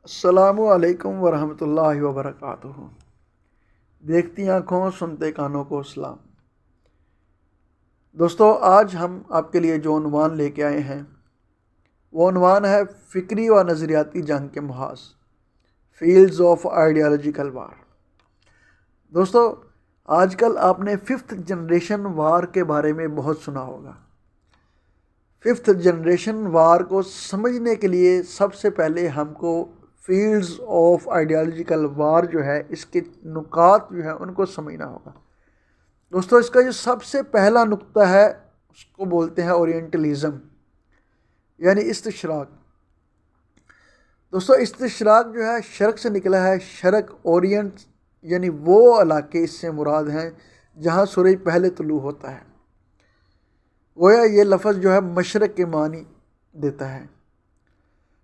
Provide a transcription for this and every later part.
अस्सलामु अलैकुम वरहमतुल्लाहि वबरकातुहू। देखती आँखों सुनते कानों को सलाम। दोस्तों, आज हम आपके लिए जो उन्वान लेके आए हैं वो उन्वान है फ़िक्री व नज़रियाती जंग के मुहाज़, फील्ड्स ऑफ आइडियालॉजिकल वार। दोस्तों, आजकल आपने फिफ्थ जनरेशन वार के बारे में बहुत सुना होगा। फिफ्थ जनरेशन वार को समझने के लिए सबसे पहले हमको फील्ड्स ऑफ आइडियालॉजिकल वार जो है, इसके नुकात जो है उनको समझना होगा। दोस्तों, इसका जो सबसे पहला नुक्ता है उसको बोलते हैं ओरिएंटलिज़म, यानी इस्तिशराक। दोस्तों, इस्तिशराक जो है शर्क से निकला है। शर्क, ओरिएंट यानी वो इलाके इससे मुराद हैं जहाँ सूरज पहले तुलू होता है। गोया ये लफ्ज़ जो है मशरक़ के मानी देता है।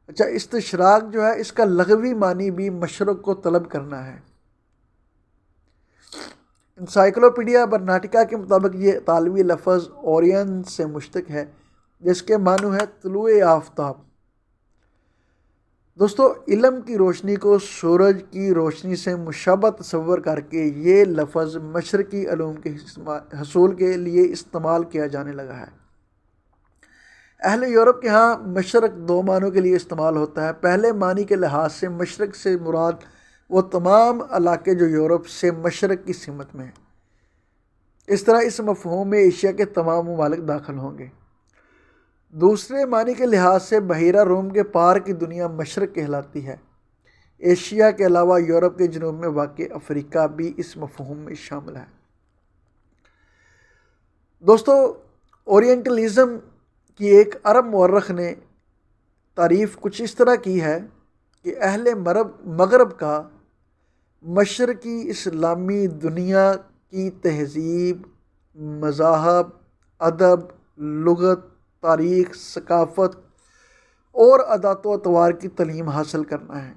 अच्छा, इस्तिशराक जो है इसका लगवी मानी भी मशरक़ को तलब करना है। इंसाइक्लोपीडिया बर्नाटिका के मुताबिक ये तालवी लफ्ज़ ओरियन से मुश्तक है, जिसके मानू है तुलुए आफ्ताब। दोस्तों, इल्म की रोशनी को सूरज की रोशनी से मुशाबा तस्वर करके ये लफ्ज़ मशरक़ी उलूम के हसूल के लिए इस्तेमाल किया जाने लगा है। अहले यूरोप के यहाँ मशरक़ दो मानों के लिए इस्तेमाल होता है। पहले मानी के लिहाज से मशरक़ से मुराद वो तमाम इलाके जो यूरोप से मशरक़ की सिमत में हैं। इस तरह इस मफ़हूम में एशिया के तमाम ममालिक दाखिल होंगे। दूसरे मानी के लिहाज से बहीरा रोम के पार की दुनिया मशरक़ कहलाती है। एशिया के अलावा यूरोप के जनूब में वाक़ अफ्रीका भी इस मफ़हूम में शामिल है। दोस्तों, ओरिएंटलिज़म कि एक अरब मौरख़ ने तारीफ़ कुछ इस तरह की है कि अहले मगरब का मशरक़ी इस्लामी दुनिया की तहज़ीब, मज़ाहब, अदब, लुग़त, तारीख़, सकाफ़त और अदात व अतवार की तलीम हासिल करना है।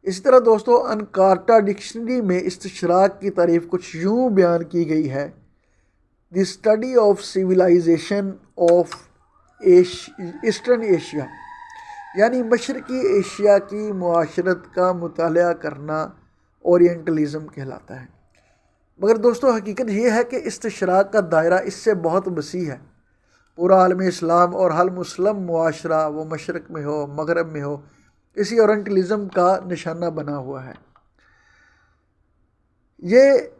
इसी तरह दोस्तों, अनकार्टा डिक्शनरी में इस्तिशराक की तारीफ़ कुछ यूँ बयान की गई है: the study of civilization of eastern Asia, यानी मशरक़ी एशिया की मुआशरत का मुताला करना ओरिएंटलिज़म कहलाता है। मगर दोस्तों, हकीकत यह है कि इस्तिशराक का दायरा इससे बहुत वसी है। पूरा आलम इस्लाम और हल मुस्लिम मुआशरा, वो मशरक़ में हो मगरब में हो, इसी ओरिएंटलिज़म का निशाना बना हुआ है। ये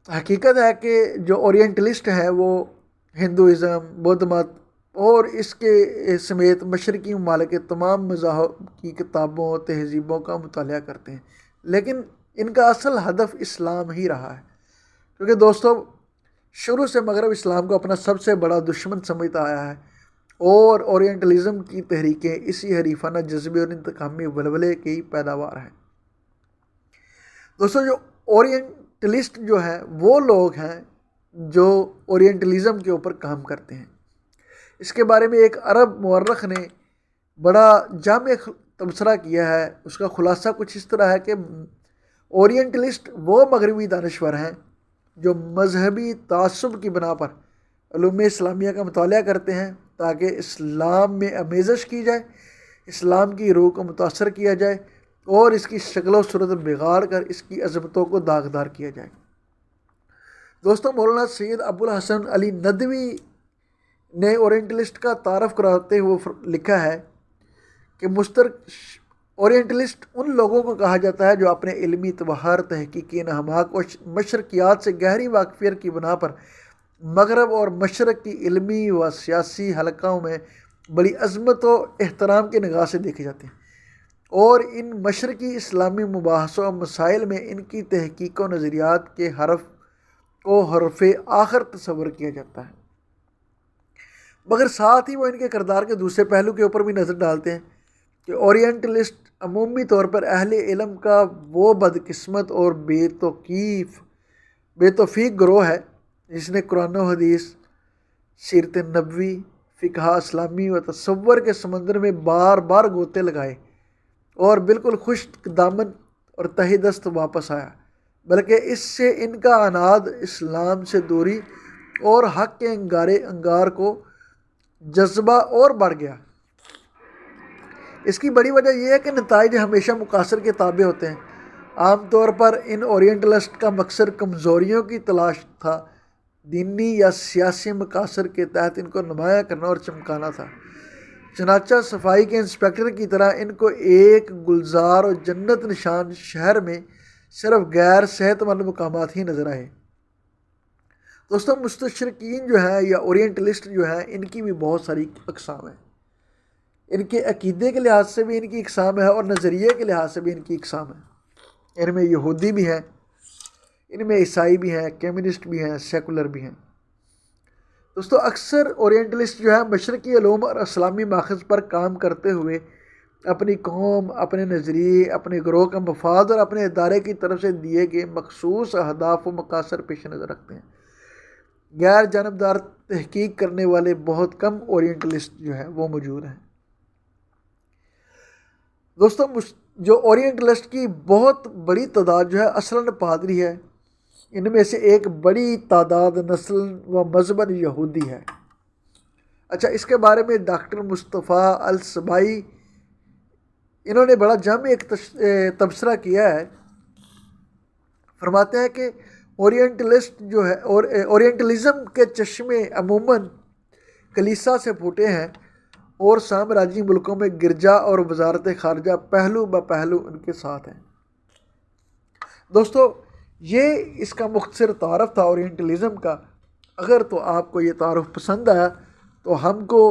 हकीकत है कि जो ओरिएंटलिस्ट हैं वो हिंदुइज़म, बुद्ध मत और इसके समेत मशरक़ी ममालिक के तमाम मज़ाहब की किताबों, तहज़ीबों का मुताला करते हैं, लेकिन इनका असल हदफ इस्लाम ही रहा है। क्योंकि दोस्तों, शुरू से मगरब इस्लाम को अपना सबसे बड़ा दुश्मन समझता आया है और ओरिएंटलिज़म की तहरीकें इसी हरीफाना जज्बे और इंतकामी वलवले की पैदावार हैं। दोस्तों, जो ओरिएंटलिस्ट जो है वो लोग हैं जो ओरिएंटलिज़म के ऊपर काम करते हैं। इसके बारे में एक अरब मौरख़ ने बड़ा जामे तबसरा किया है। उसका ख़ुलासा कुछ इस तरह है कि ओरिएंटलिस्ट वो मगरबी दानश्वर हैं जो मजहबी तासुब की बिना पर उलूम इस्लामिया का मुताला करते हैं ताकि इस्लाम में आमेज़श की जाए, इस्लाम की रूह को मुतासर किया जाए और इसकी शक्ल व सूरत बिगाड़ कर इसकी अज़मतों को दागदार किया जाए। दोस्तों, मौलाना सैयद अबुल हसन अली नदवी ने ओरिएंटलिस्ट का तारफ़ कराते हुए लिखा है कि मुश्तरक ओरिएंटलिस्ट उन लोगों को कहा जाता है जो अपने इल्मी तबहर, तहकीकी नहमाक और मशरकियात से गहरी वाक़फ़ियत की बिना पर मगरब और मशरक़ की इल्मी व सियासी हलक़ों में बड़ी अज़मत व एहतराम की निगाह से देखे जाते हैं और इन मशरक़ी इस्लामी मुबाहसों और मसाइल में इनकी तहकीक व नज़रियात के हरफ को हरफ़े आखिर तस्वर किया जाता है। मगर साथ ही वो इनके किरदार के दूसरे पहलू के ऊपर भी नज़र डालते हैं कि ओरिएंटलिस्ट अमूमी तौर पर अहले इल्म का वो बदकिस्मत और बेतौफ़ीक गिरोह है जिसने कुरान व हदीस, सीरत नबवी, फ़िक़ह इस्लामी व तसव्वुर के समंदर में बार बार गोते लगाए और बिल्कुल खुश्क दामन और तहे दस्त वापस आया, बल्कि इससे इनका अनाद इस्लाम से दूरी और हक़ के अंगार को जज्बा और बढ़ गया। इसकी बड़ी वजह यह है कि नताइज हमेशा मुकासर के ताबे होते हैं। आमतौर पर इन ओरिएंटलिस्ट का मकसद कमज़ोरियों की तलाश था, दीनी या सियासी मकासर के तहत इनको नुमाया करना और चमकाना था। चनाचा सफाई के इंस्पेक्टर की तरह इनको एक गुलजार और जन्नत निशान शहर में सिर्फ गैर सेहतमंद मकामात ही नज़र आए। दोस्तों, मुस्तशरकीन जो है या ओरिएंटलिस्ट जो है, इनकी भी बहुत सारी अक़साम हैं। इनके अकीदे के लिहाज से भी इनकी अक़साम है और नज़रिए के लिहाज से भी इनकी अक़साम है। इनमें यहूदी भी हैं, इनमें ईसाई भी हैं, कम्युनिस्ट भी हैं, सेकुलर भी हैं। दोस्तों, अक्सर ओरिएंटलिस्ट जो है मशरक़ी उलूम और इस्लामी माखज़ पर काम करते हुए अपनी कौम, अपने नज़रिए, अपने ग्रोह का मफाद और अपने इदारे की तरफ से दिए गए मखसूस अहदाफ व मकासर पेश नज़र रखते हैं। गैर जानबदार तहकीक करने वाले बहुत कम ओरिएंटलिस्ट जो है वो मौजूद हैं। दोस्तों, जो ओरिएंटलिस्ट की बहुत बड़ी तादाद जो है असलन पादरी है। इनमें से एक बड़ी तादाद नस्लन व मज़हबन यहूदी है। अच्छा, इसके बारे में डॉक्टर मुस्तफ़ा अल सबाई इन्होंने बड़ा जामे एक तबसरा किया है। फरमाते हैं कि ओरिएंटलिस्ट जो है और ओरिएंटलिज़म के चश्मे अमूमन कलीसा से फूटे हैं और साम्राज्यी मुल्कों में गिरजा और वजारत खारजा पहलू ब पहलू उनके साथ हैं। दोस्तों, ये इसका मुख्तसर तारफ़ था ओरिएंटलिज़म का। अगर तो आपको ये तारफ़ पसंद आया तो हमको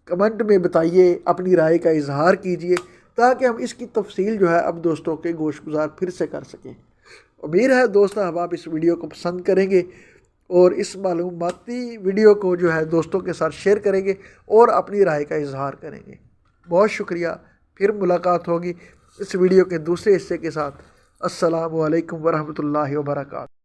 कमेंट में बताइए, अपनी राय का इजहार कीजिए, ताकि हम इसकी तफसील जो है अब दोस्तों के गोश गुजार फिर से कर सकें। उम्मीद है दोस्तों अब आप इस वीडियो को पसंद करेंगे और इस मालूमाती वीडियो को जो है दोस्तों के साथ शेयर करेंगे और अपनी राय का इजहार करेंगे। बहुत शुक्रिया, फिर मुलाकात होगी इस वीडियो के दूसरे हिस्से के साथ। अस्सलामु अलैकुम वरहमतुल्लाहि वबरकातुहू।